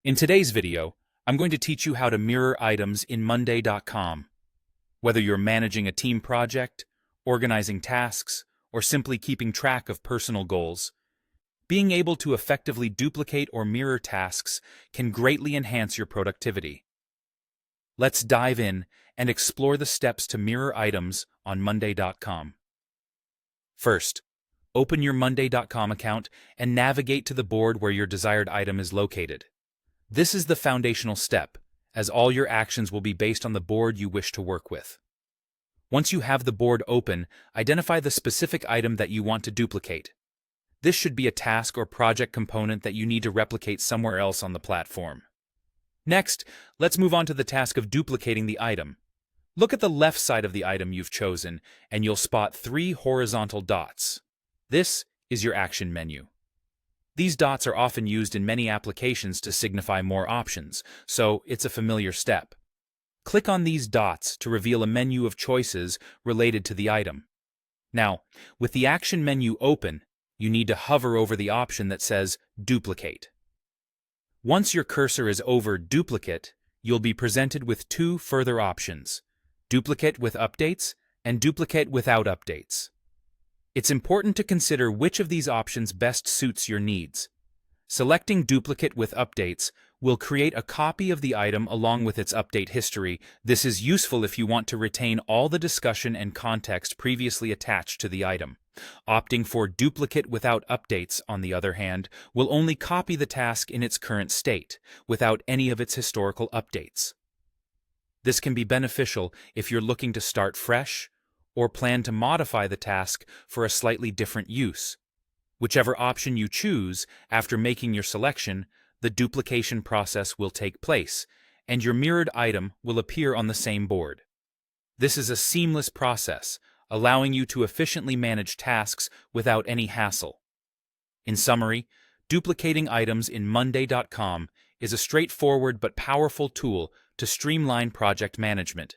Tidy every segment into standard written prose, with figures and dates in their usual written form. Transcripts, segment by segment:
In today's video, I'm going to teach you how to mirror items in Monday.com. Whether you're managing a team project, organizing tasks, or simply keeping track of personal goals, being able to effectively duplicate or mirror tasks can greatly enhance your productivity. Let's dive in and explore the steps to mirror items on Monday.com. First, open your Monday.com account and navigate to the board where your desired item is located. This is the foundational step, as all your actions will be based on the board you wish to work with. Once you have the board open, identify the specific item that you want to duplicate. This should be a task or project component that you need to replicate somewhere else on the platform. Next, let's move on to the task of duplicating the item. Look at the left side of the item you've chosen, and you'll spot 3 horizontal dots. This is your action menu. These dots are often used in many applications to signify more options, so it's a familiar step. Click on these dots to reveal a menu of choices related to the item. Now, with the action menu open, you need to hover over the option that says Duplicate. Once your cursor is over Duplicate, you'll be presented with 2 further options: Duplicate with updates and Duplicate without updates. It's important to consider which of these options best suits your needs. Selecting Duplicate with updates will create a copy of the item along with its update history. This is useful if you want to retain all the discussion and context previously attached to the item. Opting for Duplicate without updates, on the other hand, will only copy the task in its current state, without any of its historical updates. This can be beneficial if you're looking to start fresh or plan to modify the task for a slightly different use. Whichever option you choose, after making your selection, the duplication process will take place, and your mirrored item will appear on the same board. This is a seamless process, allowing you to efficiently manage tasks without any hassle. In summary, duplicating items in Monday.com is a straightforward but powerful tool to streamline project management.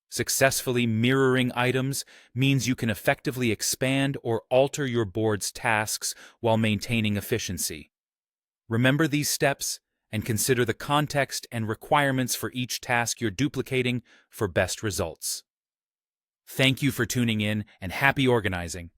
Successfully mirroring items means you can effectively expand or alter your board's tasks while maintaining efficiency. Remember these steps and consider the context and requirements for each task you're duplicating for best results. Thank you for tuning in, and happy organizing!